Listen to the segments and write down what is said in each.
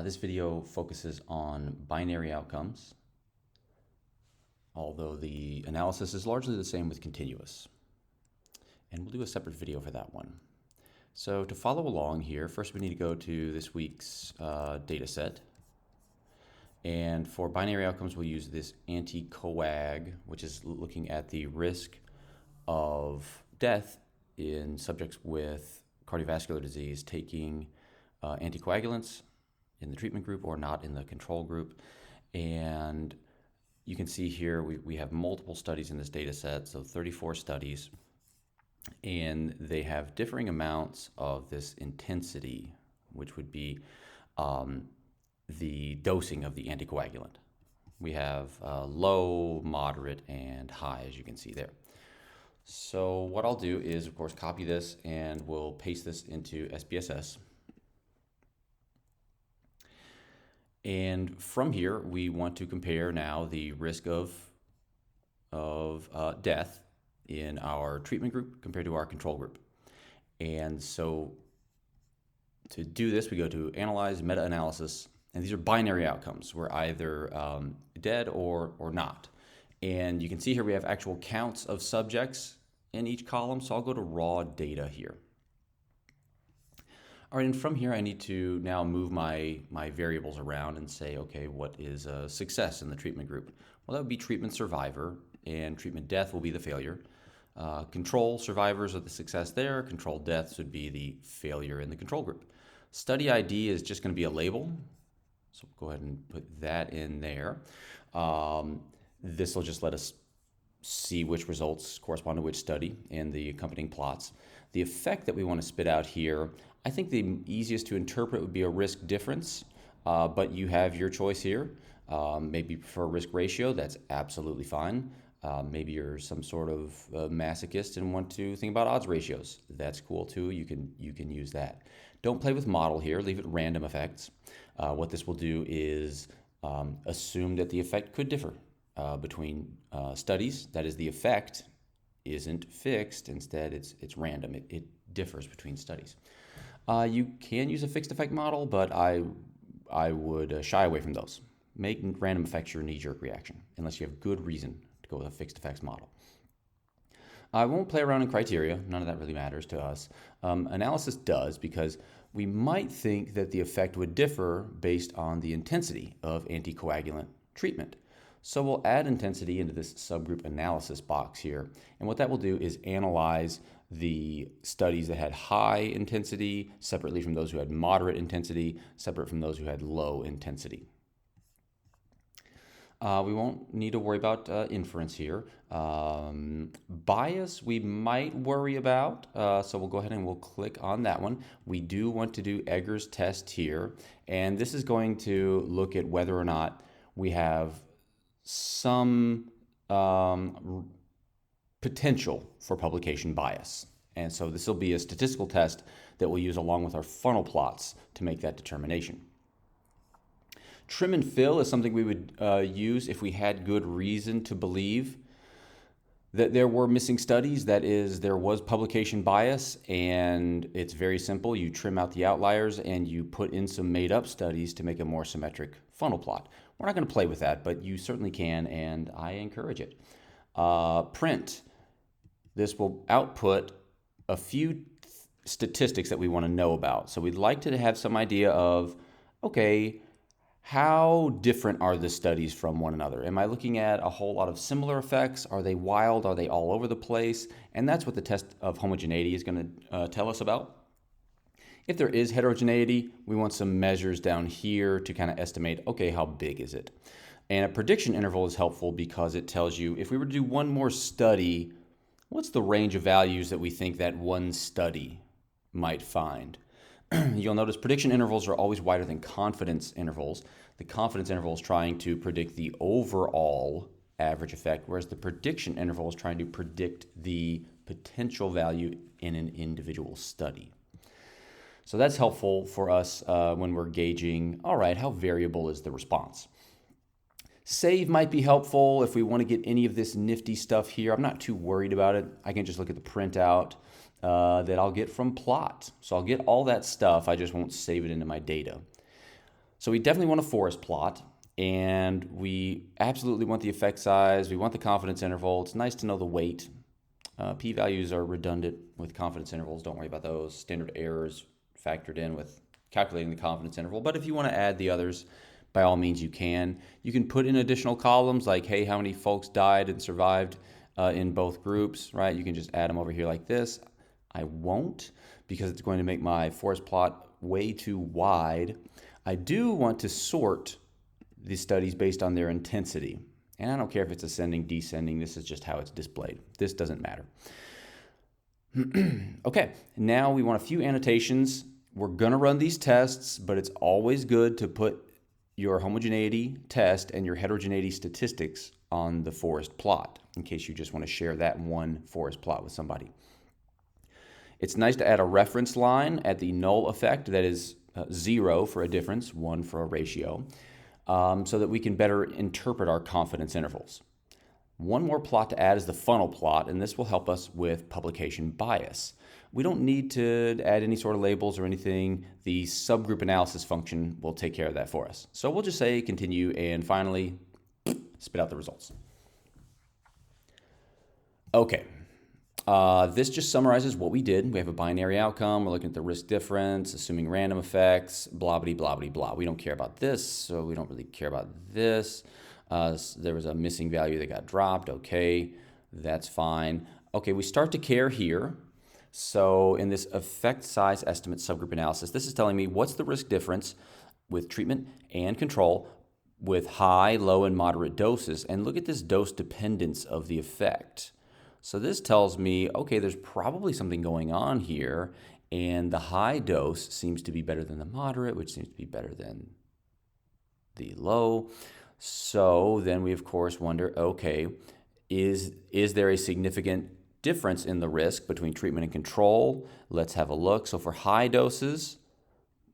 This video focuses on binary outcomes, although the analysis is largely the same with continuous. And we'll do a separate video for that one. So to follow along here, first we need to go to this week's data set. And for binary outcomes, we'll use this anti-coag, which is looking at the risk of death in subjects with cardiovascular disease taking anticoagulants in the treatment group or not in the control group. And you can see here we have multiple studies in this data set, so 34 studies, and they have differing amounts of this intensity, which would be the dosing of the anticoagulant. We have low, moderate, and high, as you can see there. So what I'll do is, of course, copy this and we'll paste this into SPSS. And from here, we want to compare now the risk of death in our treatment group compared to our control group. And so to do this, we go to Analyze, Meta-Analysis, and these are binary outcomes. We're either dead or not. And you can see here we have actual counts of subjects in each column, so I'll go to raw data here. All right, and from here I need to now move my variables around and say, okay, what is a success in the treatment group? Well, that would be treatment survivor, and treatment death will be the failure. Control survivors are the success there. Control deaths would be the failure in the control group. Study ID is just going to be a label, so we'll go ahead and put that in there. This will just let us see which results correspond to which study in the accompanying plots. The effect that we want to spit out here, I think the easiest to interpret would be a risk difference, but you have your choice here. Maybe you prefer risk ratio, that's absolutely fine. Maybe you're some sort of masochist and want to think about odds ratios. That's cool too, you can use that. Don't play with model here, leave it random effects. What this will do is assume that the effect could differ between studies. That is, the effect isn't fixed, instead it's random, it differs between studies. You can use a fixed effect model, but I would shy away from those. Make random effects your knee-jerk reaction, unless you have good reason to go with a fixed effects model. I won't play around in criteria, none of that really matters to us. Analysis does, because we might think that the effect would differ based on the intensity of anticoagulant treatment. So we'll add intensity into this subgroup analysis box here, and what that will do is analyze the studies that had high intensity separately from those who had moderate intensity, separate from those who had low intensity. We won't need to worry about inference here. Bias we might worry about, so we'll go ahead and we'll click on that one. We do want to do Egger's test here, and this is going to look at whether or not we have some potential for publication bias. And so this will be a statistical test that we'll use along with our funnel plots to make that determination. Trim and fill is something we would use if we had good reason to believe that there were missing studies. That is, there was publication bias, and it's very simple. You trim out the outliers and you put in some made-up studies to make a more symmetric funnel plot. We're not going to play with that, but you certainly can, and I encourage it. Print. This will output a few statistics that we want to know about. So we'd like to have some idea of, okay, how different are the studies from one another? Am I looking at a whole lot of similar effects? Are they wild? Are they all over the place? And that's what the test of homogeneity is going to tell us about. If there is heterogeneity, we want some measures down here to kind of estimate, okay, how big is it? And a prediction interval is helpful because it tells you, if we were to do one more study, what's the range of values that we think that one study might find? You'll notice prediction intervals are always wider than confidence intervals. The confidence interval is trying to predict the overall average effect, whereas the prediction interval is trying to predict the potential value in an individual study. So that's helpful for us when we're gauging, all right, how variable is the response? Save might be helpful if we want to get any of this nifty stuff here. I'm not too worried about it. I can just look at the printout that I'll get from plot. So I'll get all that stuff, I just won't save it into my data. So we definitely want a forest plot, and we absolutely want the effect size. We want the confidence interval. It's nice to know the weight. P-values are redundant with confidence intervals. Don't worry about those. Standard errors factored in with calculating the confidence interval. But if you want to add the others, by all means you can. You can put in additional columns like, hey, how many folks died and survived in both groups, right? You can just add them over here like this. I won't, because it's going to make my forest plot way too wide. I do want to sort the studies based on their intensity. And I don't care if it's ascending, descending. This is just how it's displayed. This doesn't matter. Okay, now we want a few annotations. We're going to run these tests, but it's always good to put your homogeneity test and your heterogeneity statistics on the forest plot in case you just want to share that one forest plot with somebody. It's nice to add a reference line at the null effect, that is 0 for a difference, 1 for a ratio, so that we can better interpret our confidence intervals. One more plot to add is the funnel plot, and this will help us with publication bias. We don't need to add any sort of labels or anything. The subgroup analysis function will take care of that for us. So we'll just say continue, and finally spit out the results. Okay. This just summarizes what we did. We have a binary outcome. We're looking at the risk difference, assuming random effects, blah, blah, blah, blah, blah. We don't care about this, so we don't really care about this. There was a missing value that got dropped. Okay, that's fine. Okay, we start to care here. So in this effect size estimate subgroup analysis, this is telling me what's the risk difference with treatment and control with high, low, and moderate doses. And look at this dose dependence of the effect. So this tells me, okay, there's probably something going on here, and the high dose seems to be better than the moderate, which seems to be better than the low. So then we, of course, wonder, okay, is there a significant difference in the risk between treatment and control? Let's have a look. So for high doses,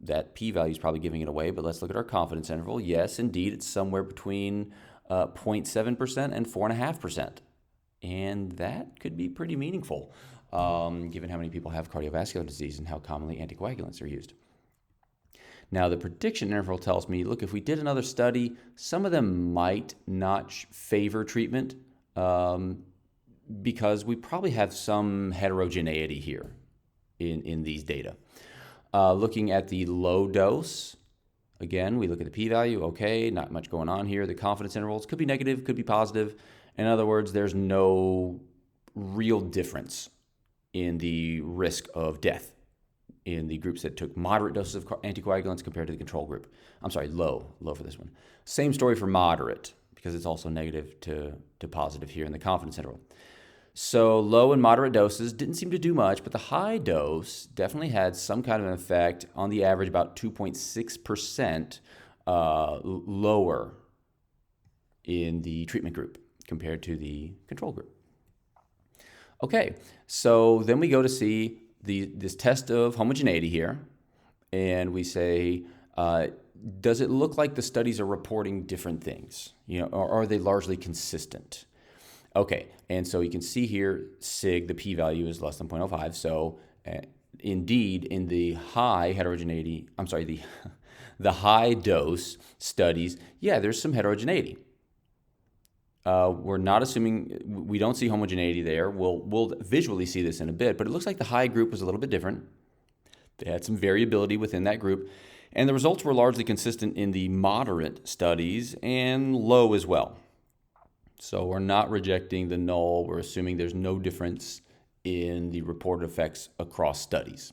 that p-value is probably giving it away, but let's look at our confidence interval. Yes, indeed, it's somewhere between 0.7% and 4.5%. And that could be pretty meaningful, given how many people have cardiovascular disease and how commonly anticoagulants are used. Now, the prediction interval tells me, look, if we did another study, some of them might not favor treatment because we probably have some heterogeneity here in these data. Looking at the low dose, again, we look at the p-value. Okay, not much going on here. The confidence intervals could be negative, could be positive. In other words, there's no real difference in the risk of death in the groups that took moderate doses of anticoagulants compared to the control group. I'm sorry, low for this one. Same story for moderate, because it's also negative to positive here in the confidence interval. So low and moderate doses didn't seem to do much, but the high dose definitely had some kind of an effect, on the average about 2.6% lower in the treatment group compared to the control group. Okay, so then we go to see this test of homogeneity here, and we say, does it look like the studies are reporting different things? Or are they largely consistent? Okay, and so you can see here, sig, the p-value is less than 0.05. So indeed, in the high heterogeneity, the high dose studies, yeah, there's some heterogeneity. We're not assuming, we don't see homogeneity there. We'll visually see this in a bit, but it looks like the high group was a little bit different. They had some variability within that group, and the results were largely consistent in the moderate studies and low as well. So we're not rejecting the null. We're assuming there's no difference in the reported effects across studies,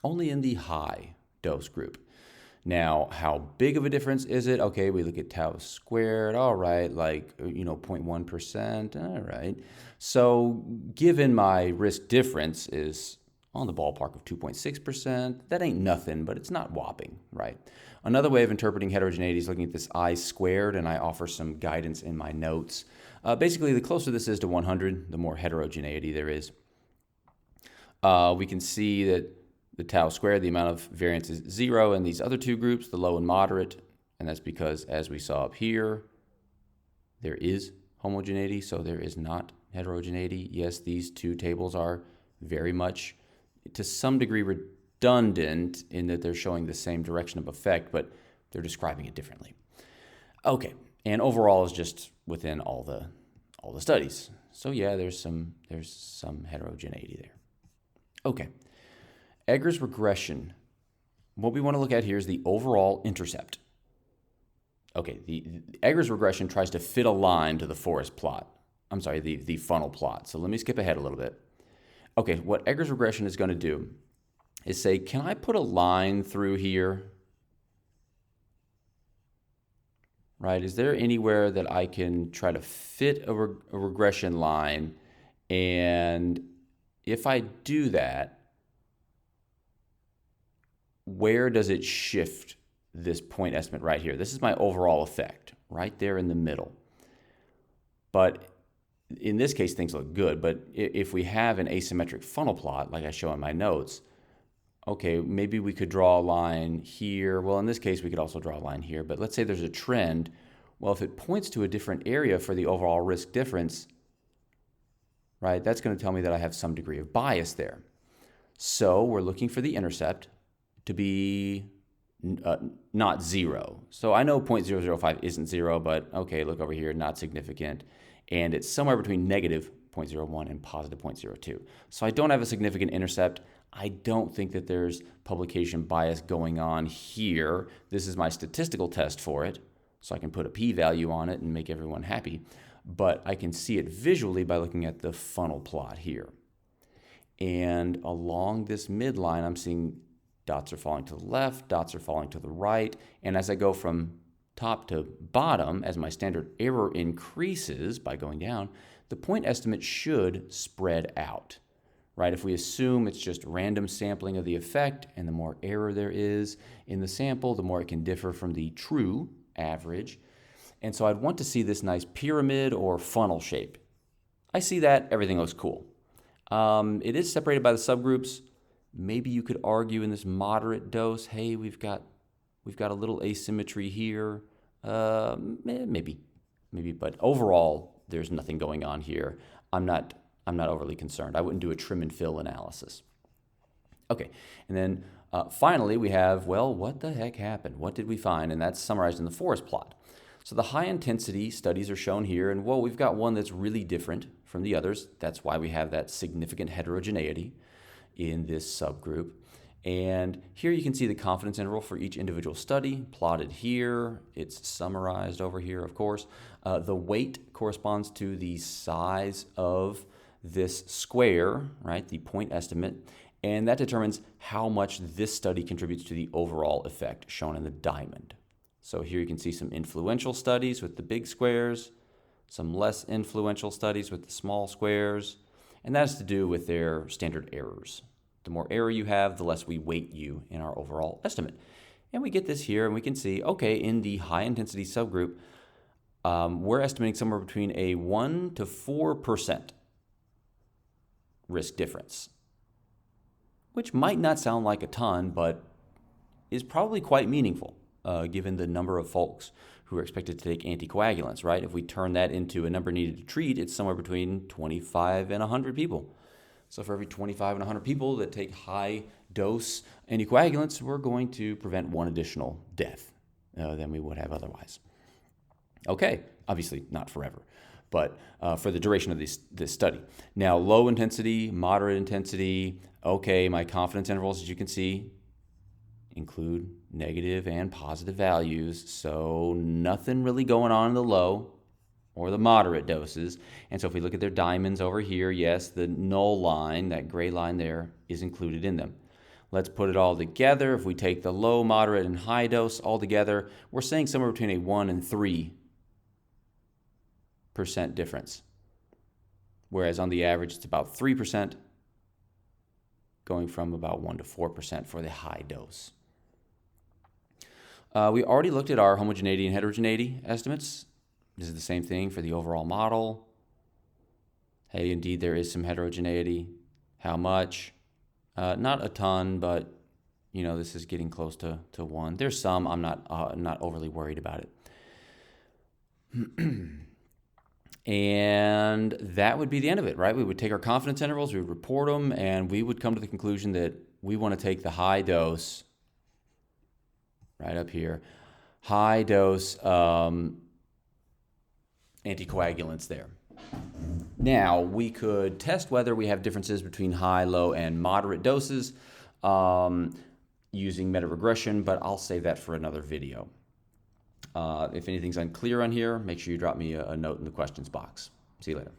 only in the high dose group. Now, how big of a difference is it? Okay, we look at tau squared. All right, 0.1%. All right. So given my risk difference is on the ballpark of 2.6%, that ain't nothing, but it's not whopping, right? Another way of interpreting heterogeneity is looking at this I squared, and I offer some guidance in my notes. Basically, the closer this is to 100, the more heterogeneity there is. We can see that the tau squared, the amount of variance is 0 in these other two groups, the low and moderate, and that's because, as we saw up here, there is homogeneity, so there is not heterogeneity. Yes, these two tables are very much, to some degree, redundant in that they're showing the same direction of effect, but They're describing it differently. Okay, and overall is just within all the studies. So yeah, there's some heterogeneity there. Okay, Egger's regression. What we want to look at here is the overall intercept. Okay, the Egger's regression tries to fit a line to the forest plot. I'm sorry, the funnel plot. So let me skip ahead a little bit. Okay, what Egger's regression is going to do is say, can I put a line through here? Right, is there anywhere that I can try to fit a regression line? And if I do that, where does it shift this point estimate right here? This is my overall effect, right there in the middle. But in this case, things look good. But if we have an asymmetric funnel plot, like I show in my notes, okay, maybe we could draw a line here. Well, in this case, we could also draw a line here. But let's say there's a trend. Well, if it points to a different area for the overall risk difference, right, that's going to tell me that I have some degree of bias there. So we're looking for the intercept to be not 0. So I know 0.005 isn't 0, but okay, look over here, not significant. And it's somewhere between negative 0.01 and positive 0.02. So I don't have a significant intercept. I don't think that there's publication bias going on here. This is my statistical test for it, so I can put a p-value on it and make everyone happy. But I can see it visually by looking at the funnel plot here. And along this midline, I'm seeing dots are falling to the left, dots are falling to the right. And as I go from top to bottom, as my standard error increases by going down, the point estimate should spread out, right? If we assume it's just random sampling of the effect, and the more error there is in the sample, the more it can differ from the true average. And so I'd want to see this nice pyramid or funnel shape. I see that, everything looks cool. It is separated by the subgroups. Maybe you could argue in this moderate dose, hey, we've got a little asymmetry here. Maybe, but overall, there's nothing going on here. I'm not overly concerned. I wouldn't do a trim and fill analysis. Okay, and then finally we have, well, what the heck happened? What did we find? And that's summarized in the forest plot. So the high intensity studies are shown here, and well, we've got one that's really different from the others. That's why we have that significant heterogeneity in this subgroup. And here you can see the confidence interval for each individual study plotted here. It's summarized over here, of course. The weight corresponds to the size of this square, right, the point estimate, and that determines how much this study contributes to the overall effect shown in the diamond. So here you can see some influential studies with the big squares, some less influential studies with the small squares, and that has to do with their standard errors. The more error you have, the less we weight you in our overall estimate. And we get this here, and we can see, okay, in the high-intensity subgroup, we're estimating somewhere between a 1 to 4% risk difference, which might not sound like a ton, but is probably quite meaningful, given the number of folks who are expected to take anticoagulants, right? If we turn that into a number needed to treat, it's somewhere between 25 and 100 people. So for every 25 and 100 people that take high-dose anticoagulants, we're going to prevent one additional death than we would have otherwise. Okay, obviously not forever, but for the duration of this study. Now, low intensity, moderate intensity, okay, my confidence intervals, as you can see, include negative and positive values, so nothing really going on in the low or the moderate doses. And so if we look at their diamonds over here, yes, the null line, that gray line there, is included in them. Let's put it all together. If we take the low, moderate, and high dose all together, we're saying somewhere between a 1 and 3% difference. Whereas on the average, it's about 3%, going from about 1 to 4% for the high dose. We already looked at our homogeneity and heterogeneity estimates. This is the same thing for the overall model. Hey, indeed, there is some heterogeneity. How much? Not a ton, but this is getting close to 1. There's some. I'm not overly worried about it. And that would be the end of it, right? We would take our confidence intervals, we would report them, and we would come to the conclusion that we want to take the high dose right up here. high dose anticoagulants there. Now, we could test whether we have differences between high, low, and moderate doses using metaregression, but I'll save that for another video. If anything's unclear on here, make sure you drop me a note in the questions box. See you later.